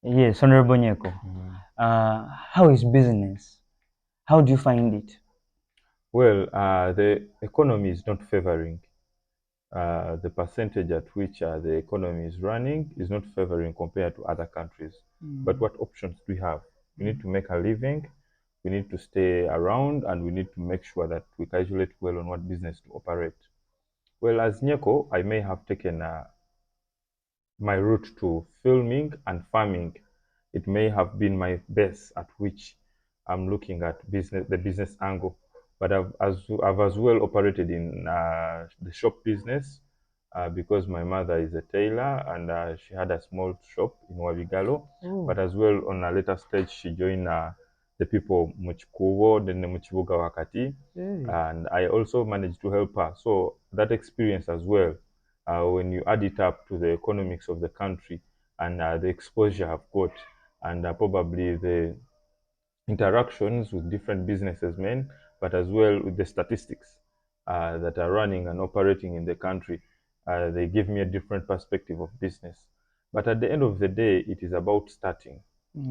Yes, Honorable Nyeko. How is business? How do you find it? Well, the economy is not favoring. The percentage at which the economy is running is not favoring compared to other countries. But what options do we have? We need to make a living, we need to stay around, and we need to make sure that we calculate well on what business to operate. Well, as Nyeko, I may have taken my route to filming and farming. It may have been my best at which I'm looking at the business angle. But I've as well operated in the shop business because my mother is a tailor and she had a small shop in Wabigalo. But as well, on a later stage, she joined the people Muchikuwo, then the Muchibuga Wakati, and I also managed to help her. So that experience as well, when you add it up to the economics of the country and the exposure I've got, and probably the interactions with different businesses, men, but as well with the statistics that are running and operating in the country, they give me a different perspective of business. But at the end of the day, it is about starting.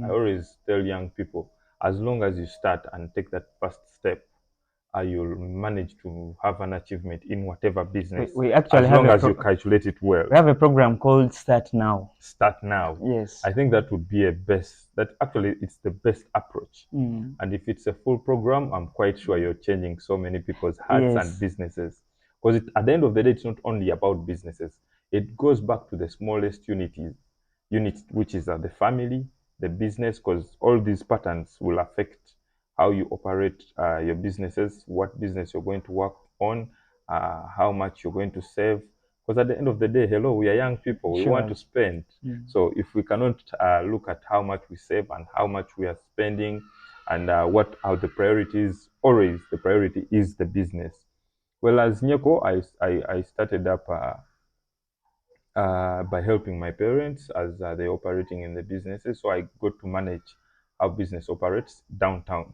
I always tell young people, as long as you start and take that first step, you'll manage to have an achievement in whatever business, We actually as have long as you calculate it well. we have a program called Start Now. Start now. Yes. I think that would be a best. That actually it's the best approach. And if it's a full program, I'm quite sure you're changing so many people's hearts Yes. and businesses. Because at the end of the day, it's not only about businesses. It goes back to the smallest unit, which is the family, the business, because all these patterns will affect how you operate your businesses, what business you're going to work on, how much you're going to save. Because at the end of the day, hello, we are young people, we want to spend. So if we cannot look at how much we save and how much we are spending and what are the priorities, always the priority is the business. Well, as Nyeko, I started up by helping my parents as they're operating in the businesses. So I got to manage how business operates downtown.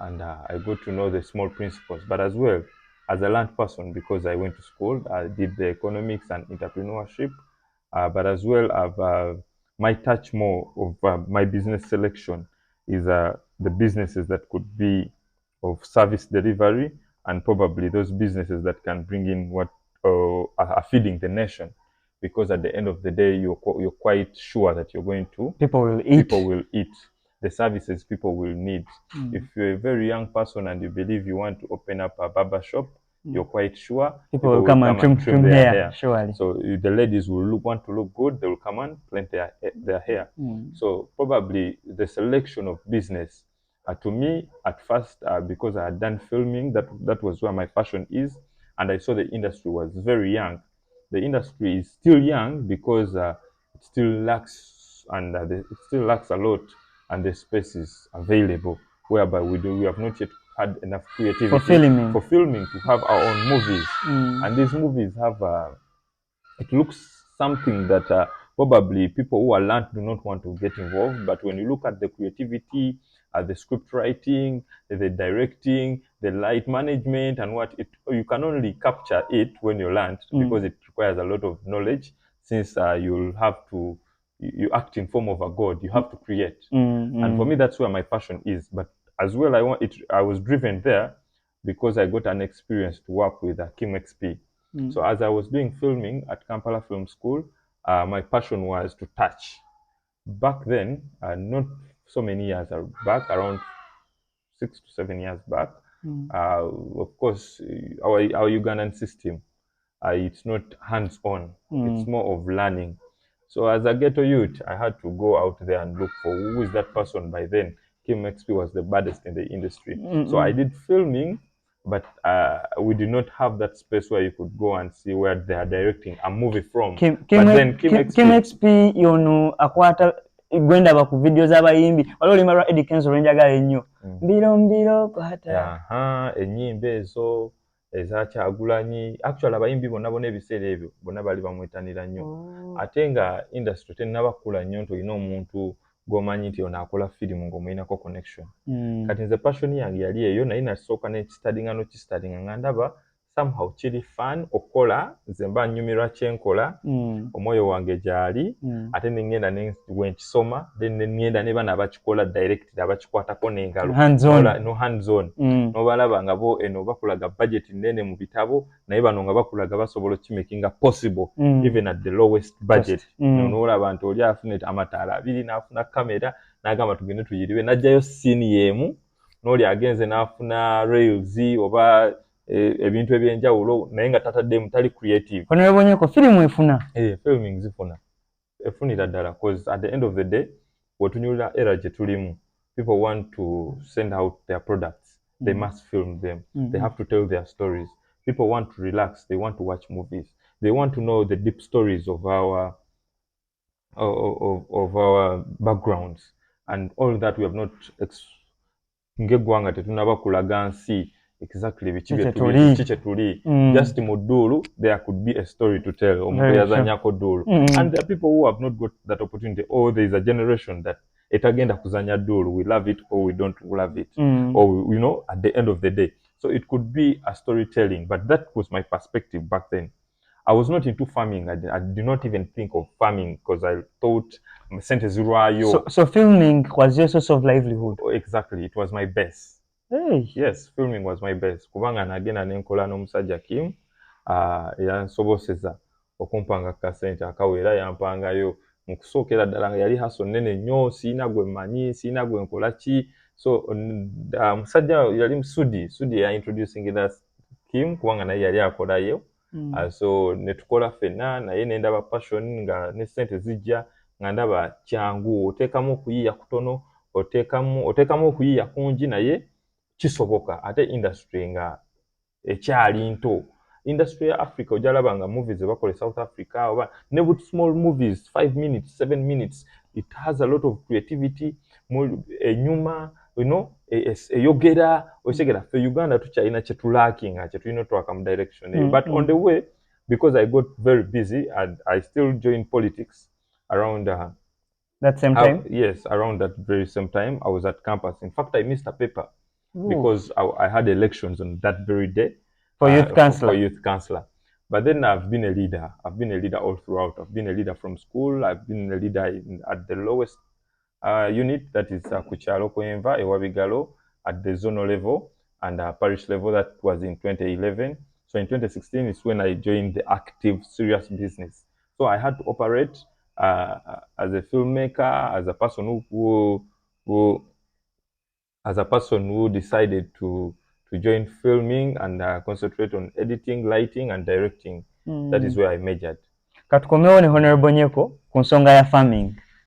And I got to know the small principles. But as well, as a learned person, because I went to school, I did the economics and entrepreneurship. But as well, my touch more of my business selection is the businesses that could be of service delivery and probably those businesses that can bring in what are feeding the nation, because at the end of the day you're quite sure that you're going to people will eat the services people will need. If you're a very young person and you believe you want to open up a barber shop, you're quite sure people will come and trim their hair. Surely. So the ladies will want to look good, they will come and plant their hair. So probably the selection of business, to me at first, because I had done filming, that was where my passion is, and I saw the industry was very young. The industry is still young because it still lacks, and it still lacks a lot, and the space is available whereby we have not yet had enough creativity for filming to have our own movies. And these movies have it looks something that probably people who are learned do not want to get involved. But when you look at the creativity, the script writing, the directing, the light management, and what it, you can only capture it when you're learned, because it requires a lot of knowledge. Since you'll have to, you act in form of a god, you have to create. And for me, that's where my passion is. But as well, I was driven there because I got an experience to work with Kim XP. So as I was doing filming at Kampala Film School, my passion was to touch. Back then, not so many years back, around 6 to 7 years back, of course, our Ugandan system, it's not hands-on. It's more of learning. So as a ghetto youth, I had to go out there and look for who is that person. By then, Kim XP was the baddest in the industry. So I did filming, but we did not have that space where you could go and see where they are directing a movie from. Kim XP yono akwata gwenda ba ku video z'abayimbi waliwo limba lwa Eddie Kenzo lwenjagala ennyo mbiro mbiro kwata ennyimba ezo eza Kyagulanyi, actually abayimbi bonna ebiseera ebyo bonna bali bamwetanira nnyo. Ate nga industry tennabakula nnyo nti olina omuntu gw'omanyi nti ono akola firimu ng'omuyinako connection. Kati nze passion yange yali eyo, naye nasooka nekistadinga nga ndaba somehow chiri fun okola zemba nyumirwa kyenkola omwoyo wange gyali ate nengenda nenkisoma then nengenda ne bana abakikola direct abakikwatako n'engalo no hands on nobalaba nga bo eno bakulaga budget nene mu bitabo naye bano nga bakulaga basobola kimakinga possible even at the lowest budget nolaba nti oli afune amataala 2 n'afuna kamera n'agamba tugende tuyiriwe najjayo scene yemu n'oli agenze n'afuna rails oba ebintu ebyenjawulo naye nga tataddemu tali creative. Honorable Nyeko, filimu efuna? Filming zifuna. Efunira ddala because at the end of the day wetunyulira era gye tulimu. People want to send out their products. They must film them. They have to tell their stories. People want to relax. They want to watch movies. They want to know the deep stories of our backgrounds and all that we have not ngegwanga tetunaba kulaga nsi exactly bichibe tuli just modulu there could be a story to tell omuyazanyako dulu and there are people who have not got that opportunity or there is a generation that etagenda kuzanya dulu, we love it or we don't love it or you know at the end of the day, so it could be a storytelling, but that was my perspective back then. I was not into farming. I did not even think of farming because I thought so filming was your source of livelihood? Exactly, it was my best. Hey. Yes, filming was my best. Kubanga nagenda nenkola n'omusajja Kim yansoboseza okumpanga kasente akawera yampangayo mu kusookera ddala nga yali haso nene nnyo siina gwe mmanyi siina gwe nkola ki, so musajja yali Sudi ya introducing that Kim kubanga naye yali akolayo so netukola fenna naye nendaba passion nga ne sente zijja nga ndaba kyangu oteekamu okuyiiya kutono oteekamu okuyiiya kungi naye kisoboka ate industry nga ekyali nto. Industry ya Africa ojalaba nga movies bakola South Africa oba ne small movies 5 minutes 7 minutes it has a lot of creativity enyuma you know eyogera osegera for Uganda tukyalina kyetulacking kyetulina twaka mu direction but on the way because I got very busy and I still joined politics around that same time. Yes, around that very same time I was at campus. In fact, I missed a paper because I had elections on that very day for youth councillor. For youth councillor. But then I've been a leader. I've been a leader all throughout. I've been a leader from school. I've been a leader at the lowest unit, that is Kuchalo Koenva, Ewabigalo, at the zonal level and parish level. That was in 2011. So in 2016 is when I joined the active, serious business. So I had to operate as a filmmaker, as a person who decided to join filming and concentrate on editing, lighting and directing. That is where I majored. Katukomewo ne Honorable Nyeko ku nsonga ya farming.